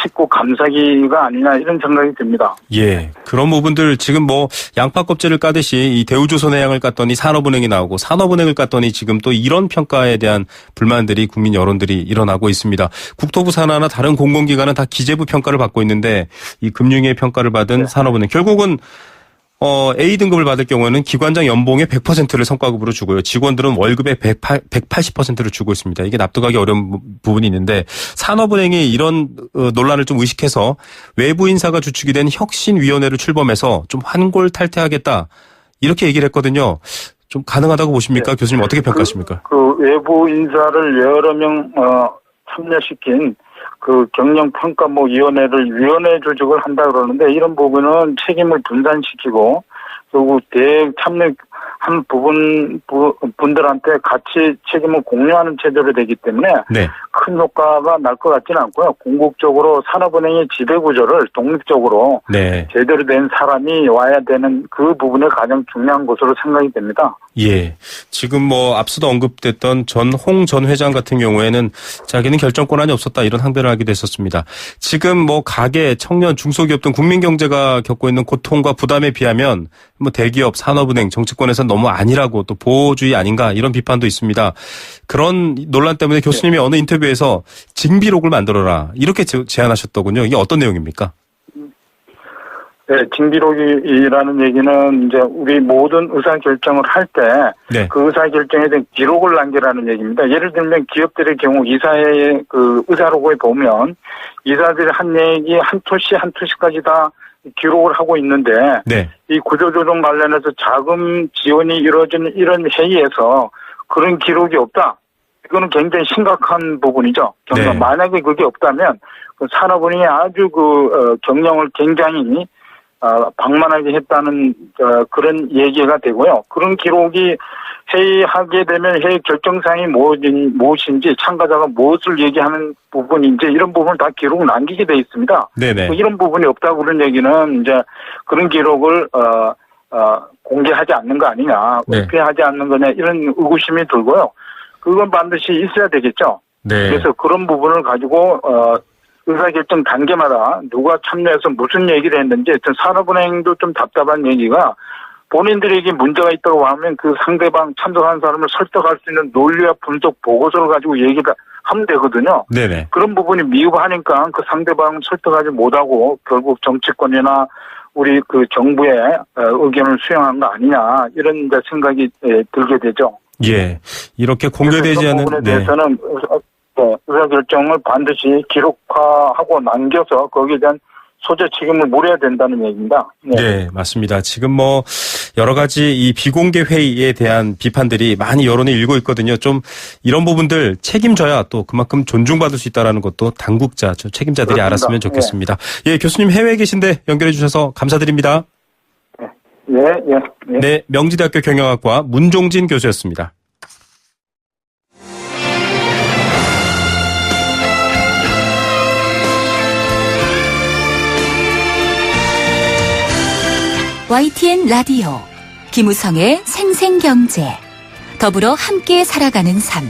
식구 감사기가 아니냐 이런 생각이 듭니다. 예, 그런 부분들 지금 양파 껍질을 까듯이 이 대우조선해양을 깠더니 산업은행이 나오고 산업은행을 깠더니 지금 또 이런 평가에 대한 불만들이 국민 여론들이 일어나고 있습니다. 국토부 산하나 다른 공공기관은 다 기재부 평가를 받고 있는데 이 금융위의 평가를 받은, 네. 산업은행 결국은 A등급을 받을 경우에는 기관장 연봉의 100%를 성과급으로 주고요. 직원들은 월급의 180%를 주고 있습니다. 이게 납득하기 어려운 부분이 있는데 산업은행이 이런 논란을 좀 의식해서 외부 인사가 주축이 된 혁신위원회를 출범해서 좀 환골탈퇴하겠다 이렇게 얘기를 했거든요. 좀 가능하다고 보십니까? 네. 교수님 어떻게 평가하십니까? 외부 인사를 여러 명 참여시킨 경영평가위원회를 위원회 조직을 한다 그러는데 이런 부분은 책임을 분산시키고 그리고 참여한 분들한테 같이 책임을 공유하는 체제로 되기 때문에, 네. 큰 효과가 날 것 같지는 않고요. 궁극적으로 산업은행의 지배구조를 독립적으로, 네. 제대로 된 사람이 와야 되는 그 부분이 가장 중요한 것으로 생각이 됩니다. 예. 지금 앞서도 언급됐던 홍 전 회장 같은 경우에는 자기는 결정권한이 없었다 이런 항변을 하기도 했었습니다. 지금 가계, 청년, 중소기업 등 국민경제가 겪고 있는 고통과 부담에 비하면 대기업, 산업은행, 정치권에서는 너무 아니라고 또 보호주의 아닌가 이런 비판도 있습니다. 그런 논란 때문에 교수님이, 네. 어느 인터뷰에서 징비록을 만들어라 이렇게 제안하셨더군요. 이게 어떤 내용입니까? 네, 징비록이라는 얘기는 우리 모든 의사결정을 할 때, 네. 그 의사결정에 대한 기록을 남기라는 얘기입니다. 예를 들면 기업들의 경우 이사의 의사록에 보면 이사들이 한 얘기 한 토시까지 다 기록을 하고 있는데, 네. 이 구조조정 관련해서 자금 지원이 이루어지는 이런 회의에서 그런 기록이 없다. 이거는 굉장히 심각한 부분이죠. 네. 만약에 그게 없다면 산업은행이 아주 경영을 굉장히 방만하게 했다는 그런 얘기가 되고요. 그런 기록이 회의하게 되면 회의 결정사항이 무엇인지 참가자가 무엇을 얘기하는 부분인지 이런 부분을 다 기록을 남기게 돼 있습니다. 네네. 이런 부분이 없다고 그런 얘기는 이제 그런 기록을 공개하지 않는 거 아니냐, 은폐하지 않는 거냐 이런 의구심이 들고요. 그건 반드시 있어야 되겠죠. 네. 그래서 그런 부분을 가지고 의사결정 단계마다 누가 참여해서 무슨 얘기를 했는지 산업은행도 좀 답답한 얘기가 본인들에게 문제가 있다고 하면 그 상대방 참석한 사람을 설득할 수 있는 논리와 분석 보고서를 가지고 얘기를 하면 되거든요. 네네. 그런 부분이 미흡하니까 그 상대방을 설득하지 못하고 결국 정치권이나 우리 그 정부의 의견을 수용한 거 아니냐 이런 이제 생각이 들게 되죠. 예. 이렇게 공개되지 않은 부분에 대해서는 의사결정을 반드시 기록화하고 남겨서 거기에 대한 소재 책임을 물어야 된다는 얘기입니다. 네, 맞습니다. 지금 여러 가지 이 비공개 회의에 대한 비판들이 많이 여론에 일고 있거든요. 좀 이런 부분들 책임져야 또 그만큼 존중받을 수 있다라는 것도 당국자, 책임자들이 그렇습니다. 알았으면 좋겠습니다. 예, 교수님 해외에 계신데 연결해 주셔서 감사드립니다. 네, 명지대학교 경영학과 문종진 교수였습니다. YTN 라디오 김우성의 생생경제 더불어 함께 살아가는 삶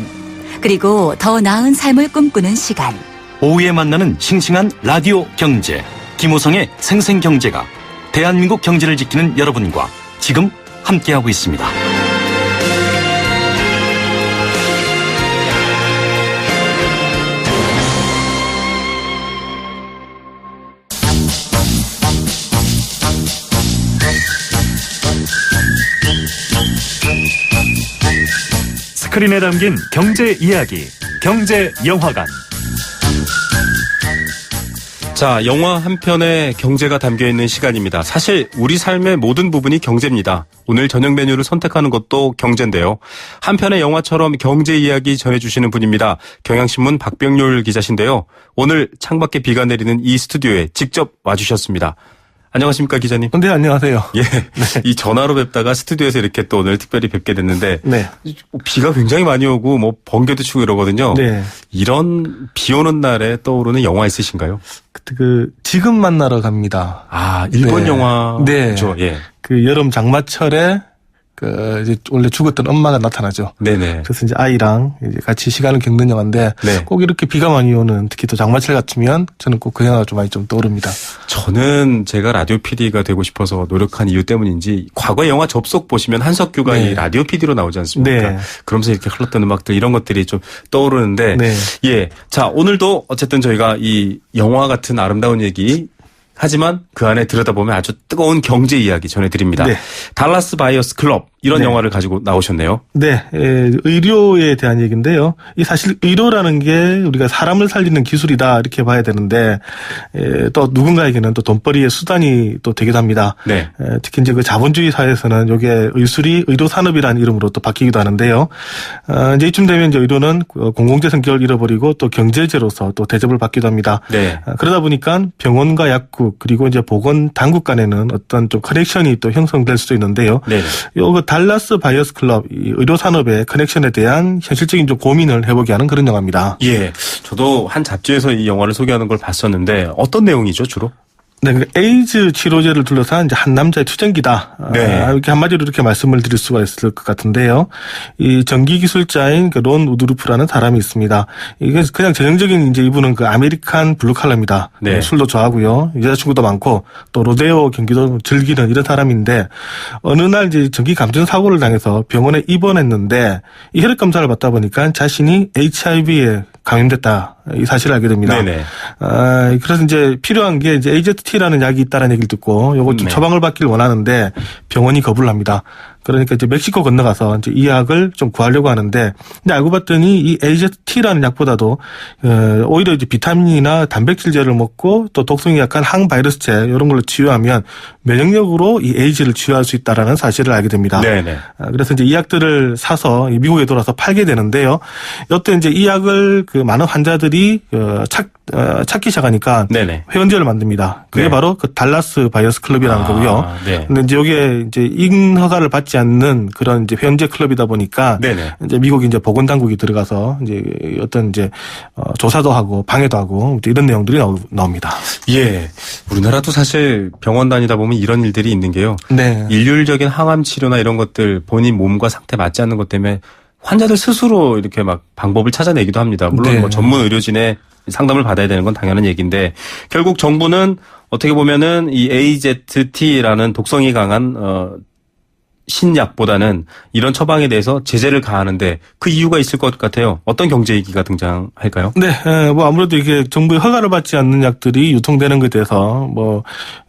그리고 더 나은 삶을 꿈꾸는 시간 오후에 만나는 싱싱한 라디오 경제 김우성의 생생경제가 대한민국 경제를 지키는 여러분과 지금 함께하고 있습니다. 스크린에 담긴 경제 이야기, 경제 영화관. 자, 영화 한 편에 경제가 담겨있는 시간입니다. 사실 우리 삶의 모든 부분이 경제입니다. 오늘 저녁 메뉴를 선택하는 것도 경제인데요. 한 편의 영화처럼 경제 이야기 전해주시는 분입니다. 경향신문 박병률 기자신데요. 오늘 창밖에 비가 내리는 이 스튜디오에 직접 와주셨습니다. 안녕하십니까, 기자님? 네, 안녕하세요. 예. 네. 이 전화로 뵙다가 스튜디오에서 이렇게 또 오늘 특별히 뵙게 됐는데. 네. 비가 굉장히 많이 오고, 번개도 치고 이러거든요. 네. 이런 비 오는 날에 떠오르는 영화 있으신가요? 지금 만나러 갑니다. 아, 일본 네. 영화. 네. 그렇죠. 예. 여름 장마철에 이제 원래 죽었던 엄마가 나타나죠. 네네. 그래서 이제 아이랑 이제 같이 시간을 겪는 영화인데 네. 꼭 이렇게 비가 많이 오는 특히 또 장마철 같으면 저는 꼭 그 영화가 좀 많이 좀 떠오릅니다. 저는 제가 라디오 PD가 되고 싶어서 노력한 이유 때문인지 과거 영화 접속 보시면 한석규가 네. 이 라디오 PD로 나오지 않습니까? 네. 그러면서 이렇게 흘렀던 음악들 이런 것들이 좀 떠오르는데 네. 예. 자, 오늘도 어쨌든 저희가 이 영화 같은 아름다운 얘기 하지만 그 안에 들여다보면 아주 뜨거운 경제 이야기 전해드립니다. 네. 달라스 바이어스 클럽 이런 네. 영화를 가지고 나오셨네요. 네, 의료에 대한 얘기인데요. 이 사실 의료라는 게 우리가 사람을 살리는 기술이다 이렇게 봐야 되는데 또 누군가에게는 또 돈벌이의 수단이 또 되기도 합니다. 네. 특히 이제 그 자본주의 사회에서는 이게 의술이 의료 산업이라는 이름으로 또 바뀌기도 하는데요. 이제 이쯤 되면 이제 의료는 공공재 성격을 잃어버리고 또 경제제로서 또 대접을 받기도 합니다. 네. 그러다 보니까 병원과 약국 그리고 이제 보건 당국 간에는 어떤 좀 커넥션이 또 형성될 수도 있는데요. 네. 요 달라스 바이어스 클럽 이 의료 산업의 커넥션에 대한 현실적인 좀 고민을 해보게 하는 그런 영화입니다. 예, 저도 한 잡지에서 이 영화를 소개하는 걸 봤었는데 어떤 내용이죠 주로? 네, 에이즈 치료제를 둘러싼 이제 한 남자의 투쟁기다. 네. 이렇게 한마디로 이렇게 말씀을 드릴 수가 있을 것 같은데요. 이 전기 기술자인 론 우드루프라는 사람이 있습니다. 이게 그냥 전형적인 이제 이분은 아메리칸 블루칼라입니다. 네. 술도 좋아하고요. 여자친구도 많고 또 로데오 경기도 즐기는 이런 사람인데 어느 날 이제 전기 감전 사고를 당해서 병원에 입원했는데 이 혈액 검사를 받다 보니까 자신이 HIV에 감염됐다. 이 사실을 알게 됩니다. 네네. 그래서 이제 필요한 게 이제 AZT라는 약이 있다는 얘기를 듣고 요거 좀 처방을 받기를 원하는데 병원이 거부를 합니다. 그러니까 이제 멕시코 건너가서 이제 이 약을 좀 구하려고 하는데 근데 알고 봤더니 이 AZT라는 약보다도 오히려 이제 비타민이나 단백질제를 먹고 또 독성이 약한 항바이러스제 이런 걸로 치유하면 면역력으로 이 에이즈를 치유할 수 있다라는 사실을 알게 됩니다. 네네. 그래서 이제 이 약들을 사서 미국에 돌아서 팔게 되는데요. 이때 이제 이 약을 많은 환자들이 사람들이 찾기 시작하니까 네네. 회원제를 만듭니다. 그게 네. 바로 그 달라스 바이어스 클럽이라는 거고요. 네. 근데 이제 이게 이제 인허가를 받지 않는 그런 이제 회원제 클럽이다 보니까 네네. 이제 미국이 이제 보건당국이 들어가서 이제 어떤 이제 조사도 하고 방해도 하고 이런 내용들이 나옵니다. 예. 우리나라도 사실 병원 다니다 보면 이런 일들이 있는 게요. 네. 일률적인 항암 치료나 이런 것들 본인 몸과 상태 맞지 않는 것 때문에 환자들 스스로 이렇게 막 방법을 찾아내기도 합니다. 물론 네. 뭐 전문 의료진의 상담을 받아야 되는 건 당연한 얘기인데 결국 정부는 어떻게 보면은 이 AZT라는 독성이 강한 신약보다는 이런 처방에 대해서 제재를 가하는데 그 이유가 있을 것 같아요. 어떤 경제이기가 등장할까요? 네, 뭐 아무래도 이게 정부의 허가를 받지 않는 약들이 유통되는 것에 대해서 뭐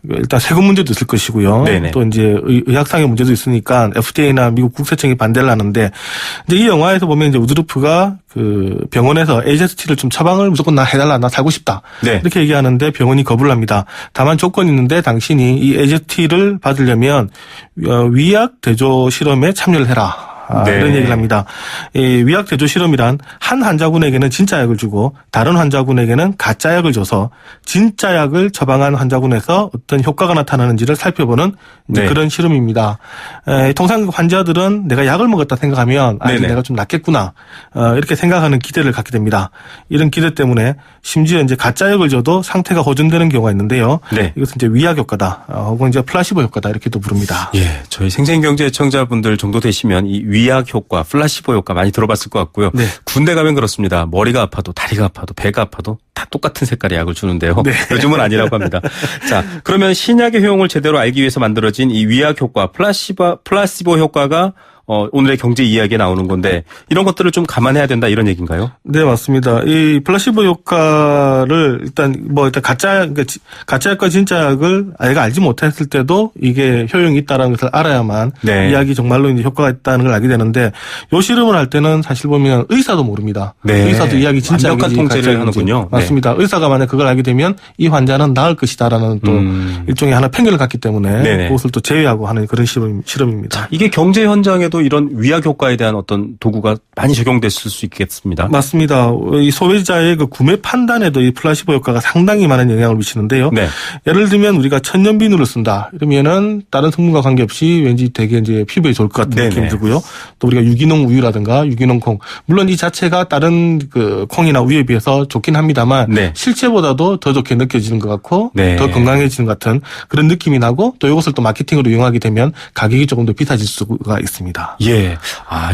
일단 세금 문제도 있을 것이고요. 네네. 또 이제 의학상의 문제도 있으니까 FDA나 미국 국세청이 반대를 하는데 이제 이 영화에서 보면 이제 우드루프가 그 병원에서 AZT를 좀 처방을 무조건 나 해달라, 나 살고 싶다. 네. 이렇게 얘기하는데 병원이 거부를 합니다. 다만 조건이 있는데 당신이 이 AZT를 받으려면 위약 대조 실험에 참여를 해라. 네. 이런 얘기를 합니다. 이 위약 대조 실험이란 한 환자군에게는 진짜 약을 주고 다른 환자군에게는 가짜 약을 줘서 진짜 약을 처방한 환자군에서 어떤 효과가 나타나는지를 살펴보는 이제 네. 그런 실험입니다. 통상 환자들은 내가 약을 먹었다 생각하면 네네. 내가 좀 낫겠구나 이렇게 생각하는 기대를 갖게 됩니다. 이런 기대 때문에 심지어 이제 가짜 약을 줘도 상태가 호전되는 경우가 있는데요. 네. 이것은 이제 위약 효과다 혹은 이제 플라시보 효과다 이렇게도 부릅니다. 예, 저희 생생경제 애청자분들 정도 되시면 이 위약 효과, 플라시보 효과 많이 들어봤을 것 같고요. 네. 군대 가면 그렇습니다. 머리가 아파도 다리가 아파도 배가 아파도 다 똑같은 색깔의 약을 주는데요. 네. 요즘은 아니라고 합니다. 자, 그러면 신약의 효용을 제대로 알기 위해서 만들어진 이 위약 효과, 플라시보 효과가 오늘의 경제 이야기에 나오는 건데 이런 것들을 좀 감안해야 된다 이런 얘기인가요? 네, 맞습니다. 이 플라시보 효과를 일단 가짜 약과 진짜 약을 아이가 알지 못했을 때도 이게 효용이 있다는 것을 알아야만 네. 이 약이 정말로 이제 효과가 있다는 걸 알게 되는데 요 실험을 할 때는 사실 보면 의사도 모릅니다. 네. 의사도 이 약이 진짜 완벽한 약인지 통제를 가짜 약인지. 하는군요. 맞습니다. 네. 의사가 만약 그걸 알게 되면 이 환자는 나을 것이다라는 또 일종의 하나 편견을 갖기 때문에 네네. 그것을 또 제외하고 하는 그런 실험입니다. 이게 경제 현장에도 이런 위약 효과에 대한 어떤 도구가 많이 적용됐을 수 있겠습니다. 맞습니다. 이 소비자의 그 구매 판단에도 이 플라시보 효과가 상당히 많은 영향을 미치는데요. 네. 예를 들면 우리가 천년비누를 쓴다. 이러면은 다른 성분과 관계없이 왠지 되게 이제 피부에 좋을 것 같은 네네. 느낌이 들고요. 또 우리가 유기농 우유라든가 유기농 콩. 물론 이 자체가 다른 그 콩이나 우유에 비해서 좋긴 합니다만 네. 실제보다도 더 좋게 느껴지는 것 같고 네. 더 건강해지는 것 같은 그런 느낌이 나고 또 이것을 또 마케팅으로 이용하게 되면 가격이 조금 더 비싸질 수가 있습니다. 예.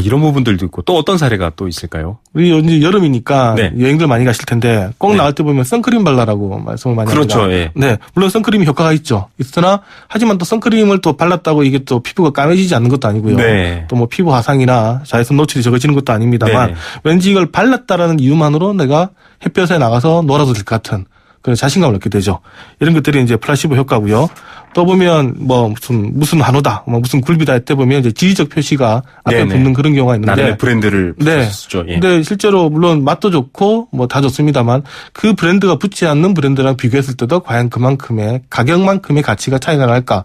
이런 부분들도 있고 또 어떤 사례가 또 있을까요? 우리 이제 여름이니까 네. 여행들 많이 가실 텐데 꼭 네. 나갈 때 보면 선크림 발라라고 말씀을 많이 그렇죠. 합니다. 예. 네, 물론 선크림이 효과가 있죠. 있으나 하지만 또 선크림을 또 발랐다고 이게 또 피부가 까매지지 않는 것도 아니고요. 네. 또 뭐 피부 화상이나 자외선 노출이 적어지는 것도 아닙니다만 네. 왠지 이걸 발랐다라는 이유만으로 내가 햇볕에 나가서 놀아도 될 것 같은 그런 자신감을 얻게 되죠. 이런 것들이 이제 플라시보 효과고요. 또 보면 뭐 무슨 한우다, 뭐 무슨 굴비다 할 때 보면 이제 지리적 표시가 앞에 네네. 붙는 그런 경우가 있는데 나름의 브랜드를 네. 붙였죠. 예. 근데 실제로 물론 맛도 좋고 뭐 다 좋습니다만 그 브랜드가 붙지 않는 브랜드랑 비교했을 때도 과연 그만큼의 가격만큼의 가치가 차이가 날까?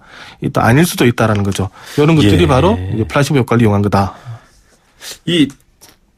또 아닐 수도 있다라는 거죠. 이런 것들이 예. 바로 이제 플라시보 효과를 이용한 거다. 이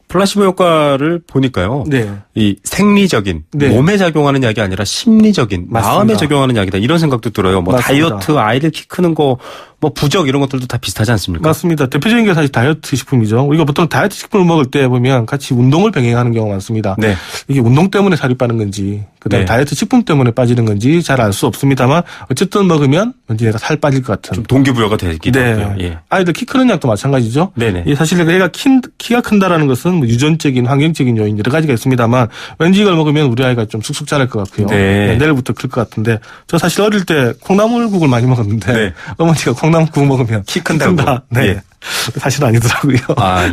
플라시보 효과를 보니까요. 네. 이 생리적인 네. 몸에 작용하는 약이 아니라 심리적인 맞습니다. 마음에 적용하는 약이다 이런 생각도 들어요. 뭐 맞습니다. 다이어트, 아이를 키 크는 거, 뭐 부적 이런 것들도 다 비슷하지 않습니까? 맞습니다. 대표적인 게 사실 다이어트 식품이죠. 우리가 보통 다이어트 식품을 먹을 때 보면 같이 운동을 병행하는 경우가 많습니다. 네. 이게 운동 때문에 살이 빠는 건지, 그다음에 네. 다이어트 식품 때문에 빠지는 건지 잘 알 수 없습니다만 어쨌든 먹으면 왠지 내가 살 빠질 것 같은. 좀 동기부여가 되기도 하고요. 예. 아이들 키 크는 약도 마찬가지죠. 네네. 이 사실 애가 키가 큰다라는 것은 뭐 유전적인, 환경적인 요인 여러 가지가 있습니다만 왠지 이걸 먹으면 우리 아이가 좀 쑥쑥 자랄 것 같고요. 네. 내일부터 클 것 같은데 저 사실 어릴 때 콩나물국을 많이 먹었는데 네. 어머니가 콩나물국 먹으면 키 큰다고. 네. 예. 사실은 아니더라고요.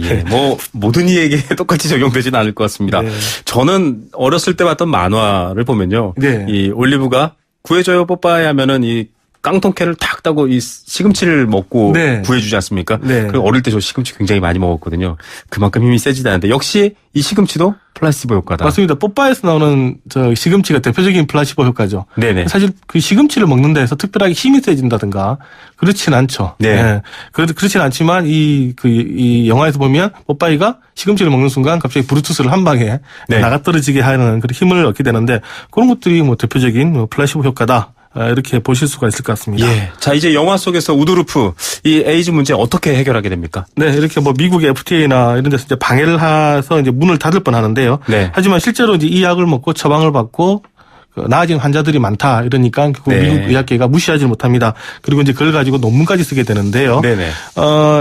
예. 뭐, 모든 이에게 똑같이 적용되지는 않을 것 같습니다. 네. 저는 어렸을 때 봤던 만화를 보면요. 네. 이 올리브가 구해줘요 뽀빠이 하면은 이 깡통캐를 탁 따고 이 시금치를 먹고 네. 구해주지 않습니까? 네. 그 어릴 때 저 시금치 굉장히 많이 먹었거든요. 그만큼 힘이 세지도 않은데 역시 이 시금치도 플라시보 효과다. 맞습니다. 뽀빠이에서 나오는 저 시금치가 대표적인 플라시보 효과죠. 네네. 사실 그 시금치를 먹는다 해서 특별하게 힘이 세진다든가 그렇진 않죠. 네. 네. 그렇진 않지만 이 영화에서 보면 뽀빠이가 시금치를 먹는 순간 갑자기 브루투스를 한 방에 네. 나가 떨어지게 하는 그런 힘을 얻게 되는데 그런 것들이 뭐 대표적인 뭐 플라시보 효과다. 이렇게 보실 수가 있을 것 같습니다. 예. 자, 이제 영화 속에서 우드루프 이 에이즈 문제 어떻게 해결하게 됩니까? 네, 이렇게 뭐 미국 FTA나 이런 데서 이제 방해를 해서 이제 문을 닫을 뻔하는데요. 네. 하지만 실제로 이제 이 약을 먹고 처방을 받고 나아진 환자들이 많다 이러니까 결국 네. 미국 의학계가 무시하지 못합니다. 그리고 이제 그걸 가지고 논문까지 쓰게 되는데요. 네네.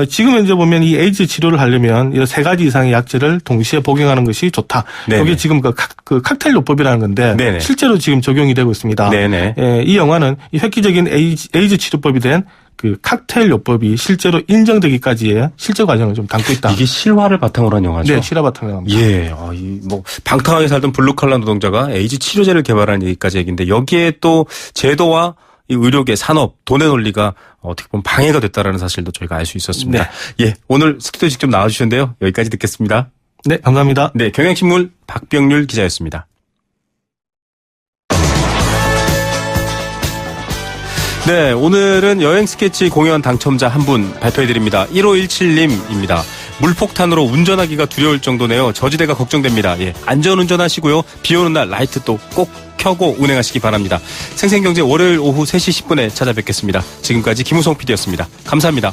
지금 현재 보면 이 에이즈 치료를 하려면 이런 3가지 이상의 약제를 동시에 복용하는 것이 좋다. 네네. 이게 지금 그 칵테일 요법이라는 건데 네네. 실제로 지금 적용이 되고 있습니다. 네네. 예, 이 영화는 이 획기적인 에이즈 치료법이 된 그 칵테일 요법이 실제로 인정되기까지의 실제 과정을 좀 담고 있다. 이게 실화를 바탕으로 한 영화죠? 네, 실화 바탕으로 합니다. 예, 뭐 방탕하게 살던 블루칼라 노동자가 에이즈 치료제를 개발한 얘기까지 얘기인데 여기에 또 제도와 이 의료계, 산업, 돈의 논리가 어떻게 보면 방해가 됐다라는 사실도 저희가 알 수 있었습니다. 네. 예, 오늘 스튜디오에 직접 나와주셨는데요. 여기까지 듣겠습니다. 네, 감사합니다. 네, 경향신문 박병률 기자였습니다. 네, 오늘은 여행 스케치 공연 당첨자 한 분 발표해드립니다. 1517님입니다. 물폭탄으로 운전하기가 두려울 정도네요. 저지대가 걱정됩니다. 예, 안전운전 하시고요. 비 오는 날 라이트 또 꼭 켜고 운행하시기 바랍니다. 생생경제 월요일 오후 3시 10분에 찾아뵙겠습니다. 지금까지 김우성 PD였습니다. 감사합니다.